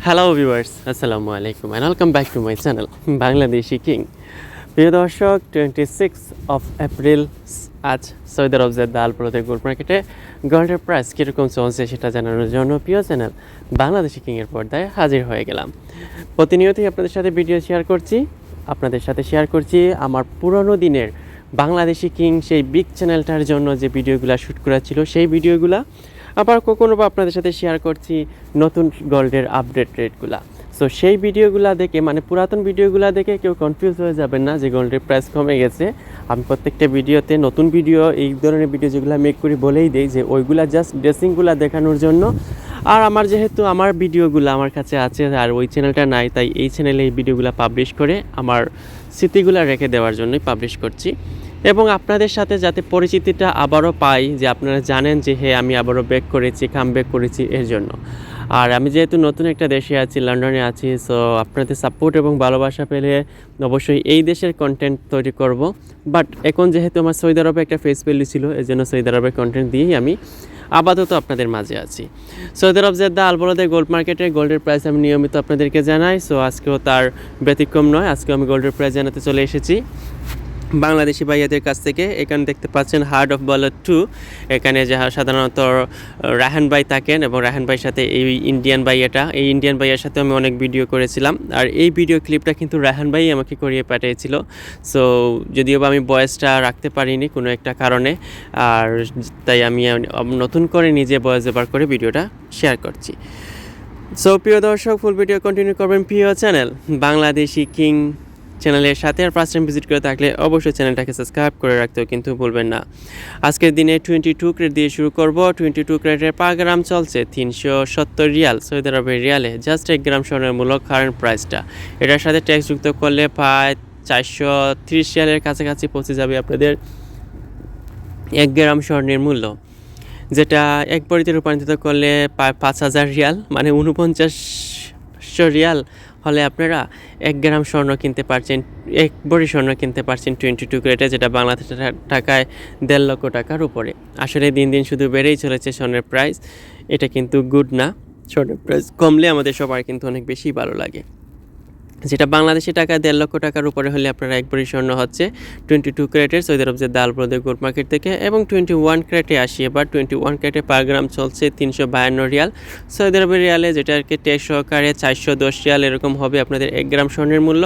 Hello viewers, আসসালামু আলাইকুম and welcome back to my channel Bangladeshi king. প্রিয় দর্শক, 26 অফ এপ্রিল আজ সৌদি আরব জেদ্দা আল প্রদেশ গোল্ড মার্কেটে গোল্ডের প্রাইস কীরকম চলছে সেটা জানানোর জন্য প্রিয় চ্যানেল বাংলাদেশি কিংয়ের পর্দায় হাজির হয়ে গেলাম। প্রতিনিয়তই আপনাদের সাথে ভিডিও শেয়ার করছি আমার পুরনো দিনের বাংলাদেশি কিং সেই বিগ চ্যানেলটার জন্য যে ভিডিওগুলো শ্যুট করা ছিল সেই ভিডিওগুলো, আবার কখনো বা আপনাদের সাথে শেয়ার করছি নতুন গোল্ডের আপডেট রেটগুলা। সো সেই ভিডিওগুলো দেখে, মানে পুরাতন ভিডিওগুলো দেখে কেউ কনফিউজ হয়ে যাবেন না যে গোল্ডের প্রাইস কমে গেছে। আমি প্রত্যেকটা ভিডিওতে নতুন ভিডিও, এই ধরনের ভিডিও যেগুলো মেক করি বলেই দিই যে ওইগুলা জাস্ট ড্রেসিংগুলো দেখানোর জন্য। আর যেহেতু আমার ভিডিওগুলো আমার কাছে আছে আর ওই চ্যানেলটা নাই, তাই এই চ্যানেলে এই ভিডিওগুলো পাবলিশ করে আমার স্মৃতিগুলো রেখে দেওয়ার জন্যই পাবলিশ করছি, এবং আপনাদের সাথে যাতে পরিচিতিটা আবারও পাই, যে আপনারা জানেন যে হ্যাঁ আমি আবারও কাম ব্যাক করেছি এর জন্য। আর আমি যেহেতু নতুন একটা দেশে আছি, লন্ডনে আছি, সো আপনাদের সাপোর্ট এবং ভালোবাসা পেলে অবশ্যই এই দেশের কন্টেন্ট তৈরি করব। বাট এখন যেহেতু আমার সৌদি আরবে একটা ফেস ভ্যালু ছিল, এই জন্য সৌদি আরবের কন্টেন্ট দিয়েই আমি আপাতত আপনাদের মাঝে আছি। সৌদি আরব জেদ্দা আল বলদের গোল্ড মার্কেটে গোল্ডের প্রাইস আমি নিয়মিত আপনাদেরকে জানাই, সো আজকেও তার ব্যতিক্রম নয়। আজকেও আমি গোল্ডের প্রাইস জানাতে চলে এসেছি বাংলাদেশি ভাইয়াদের কাছ থেকে। এখানে দেখতে পাচ্ছেন হার্ট অফ বলার 2, এখানে যাহা সাধারণত রাহান ভাই থাকেন, এবং রাহান ভাইয়ের সাথে এই ইন্ডিয়ান ভাইয়ের সাথে আমি অনেক ভিডিও করেছিলাম। আর এই ভিডিও ক্লিপটা কিন্তু রাহান ভাই আমাকে করিয়ে পাঠিয়েছিল। সো যদিও বা আমি ভয়েসটা রাখতে পারিনি কোনো একটা কারণে, আর তাই আমি নতুন করে নিজে ভয়েস ওভার করে ভিডিওটা শেয়ার করছি। সো প্রিয় দর্শক, ফুল ভিডিও কন্টিনিউ করবেন প্রিয় চ্যানেল বাংলাদেশি কিং চ্যানেলের সাথে। আর ফার্স্ট টাইম ভিজিট করে থাকলে অবশ্যই চ্যানেলটাকে সাবস্ক্রাইব করে রাখতেও কিন্তু ভুলবেন না। আজকের দিনে 22 ক্যারেট দিয়ে শুরু করব। 22 ক্যারেটের পার গ্রাম চলছে 370 রিয়াল সৌদি আরবের রিয়ালে। জাস্ট 1 গ্রাম স্বর্ণের মূল্য কারেন্ট প্রাইসটা, এটার সাথে ট্যাক্স যুক্ত করলে প্রায় 430 রিয়ালের কাছাকাছি পৌঁছে যাবে আপনাদের 1 গ্রাম স্বর্ণের মূল্য, যেটা এক ভরিতে রূপান্তরিত করলে প্রায় 5000 রিয়াল, মানে 4900 রিয়াল হলে আপনারা 1 গ্রাম স্বর্ণ কিনতে পারছেন, 1 ভরি স্বর্ণ কিনতে পারছেন 22 ক্যারেটে, যেটা বাংলাদেশের টাকায় 1.5 লক্ষ টাকার উপরে। আসলে দিন দিন শুধু বেড়েই চলেছে স্বর্ণের প্রাইস, এটা কিন্তু গুড না। স্বর্ণের প্রাইস কমলে আমাদের সবার কিন্তু অনেক বেশি ভালো লাগে। যেটা বাংলাদেশি টাকায় 1.5 লক্ষ টাকার উপরে হলে আপনারা 1 ভরি স্বর্ণ হচ্ছে 22 ক্যারেটের সৌদি আরব জেদ্দা আল প্রদেশ গোল্ড মার্কেট থেকে। এবং 21 ক্যারেটে আসি এবার। 21 ক্যারেটে পার গ্রাম চলছে 352 রিয়াল সৌদি আরবের রিয়ালে, যেটা আর কি ট্যাক্স সহকারে 410 রিয়াল এরকম হবে আপনাদের 1 গ্রাম স্বর্ণের মূল্য।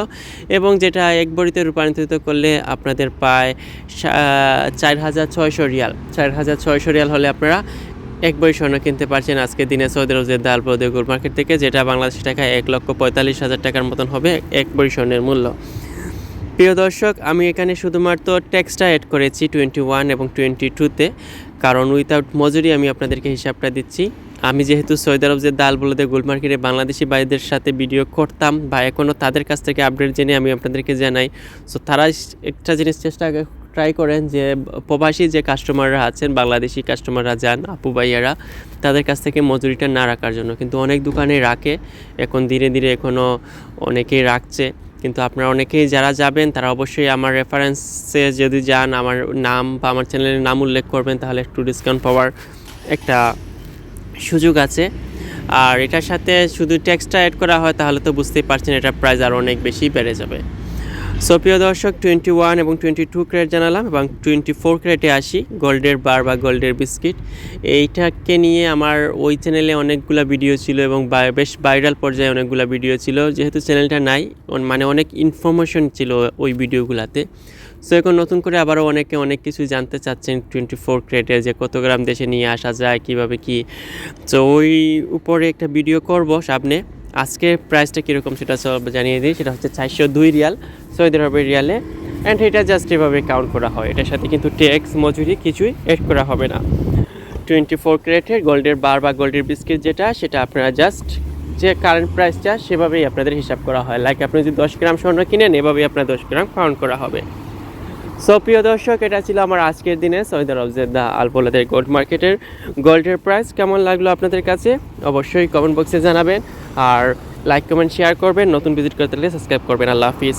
এবং যেটা 1 ভরিতে রূপান্তরিত করলে আপনাদের প্রায় 4600 রিয়াল, 4600 রিয়াল হলে আপনারা 1 ভরি স্বর্ণ কিনতে পারছেন আজকের দিনে সৌদি আরব জেদ্দা আল প্রদেশ গোল্ড মার্কেট থেকে, যেটা বাংলাদেশি টাকায় 1,45,000 টাকার মতন হবে 1 ভরি স্বর্ণের মূল্য। প্রিয় দর্শক, আমি এখানে শুধুমাত্র ট্যাক্সটা অ্যাড করেছি 21 এবং 22-তে, কারণ উইথাউট মজুরি আমি আপনাদেরকে হিসাবটা দিচ্ছি। আমি যেহেতু সৌদি আরব জেদ্দা আল বলদের গোল্ড মার্কেটে বাংলাদেশি ভাইদের সাথে ভিডিও করতাম, বা এখনও তাদের কাছ থেকে আপডেট জেনে আমি আপনাদেরকে জানাই। সো তারা একটা জিনিস ট্রাই করেন যে প্রবাসী যে কাস্টমাররা আছেন, বাংলাদেশি কাস্টমাররা যান আপু ভাইয়ারা, তাদের কাছ থেকে মজুরিটা না রাখার জন্য। কিন্তু অনেক দোকানে রাখে, এখন ধীরে ধীরে এখনও অনেকেই রাখছে। কিন্তু আপনারা অনেকেই যারা যাবেন তারা অবশ্যই আমার রেফারেন্সে যদি যান, আমার নাম বা আমার চ্যানেলের নাম উল্লেখ করবেন, তাহলে একটু ডিসকাউন্ট পাওয়ার একটা সুযোগ আছে। আর এটার সাথে শুধু ট্যাক্সটা অ্যাড করা হয় তাহলে তো বুঝতেই পারছেন এটার প্রাইস আরও অনেক বেশি বেড়ে যাবে। সো প্রিয় দর্শক, 21 এবং 22 ক্যারেট জানালাম, এবং 24 ক্যারেটে আসি। গোল্ডের বার বা গোল্ডের বিস্কিট, এইটাকে নিয়ে আমার ওই চ্যানেলে অনেকগুলো ভিডিও ছিল, এবং বেশ ভাইরাল পর্যায়ে অনেকগুলো ভিডিও ছিল। যেহেতু চ্যানেলটা নাই, মানে অনেক ইনফরমেশন ছিল ওই ভিডিওগুলোতে। সো এখন নতুন করে আবারও অনেকে অনেক কিছু জানতে চাচ্ছেন 24 ক্যারেটের, যে কত গ্রাম দেশে নিয়ে আসা যায়, কীভাবে কী। সো ওই উপরে একটা ভিডিও করব সামনে। আজকে প্রাইসটা কীরকম সেটা সব জানিয়ে দিই। সেটা হচ্ছে 402 রিয়াল সৌদি আরবের রিয়ালে, অ্যান্ড এটা জাস্ট এভাবে কাউন্ট করা হয়, এটার সাথে কিন্তু ট্যাক্স মজুরি কিছুই অ্যাড করা হবে না। 24 ক্যারেটের গোল্ডের বার বা গোল্ডের বিস্কিট যেটা, সেটা আপনারা জাস্ট যে কারেন্ট প্রাইসটা সেভাবেই আপনাদের হিসাব করা হয়। লাইক আপনি যদি 10 গ্রাম স্বর্ণ কিনেন, এভাবেই আপনার 10 গ্রাম কাউন্ট করা হবে। সো প্রিয় দর্শক, এটা ছিল আমার আজকের দিনে সৌদি আরব জেদ্দা আল বলদের গোল্ড মার্কেটের গোল্ডের প্রাইস। কেমন লাগলো আপনাদের কাছে অবশ্যই কমেন্ট বক্সে জানাবেন, আর লাইক কমেন্ট শেয়ার করবেন। নতুন ভিজিট করতে হলে সাবস্ক্রাইব করবেন। আল্লাহ হাফিজ।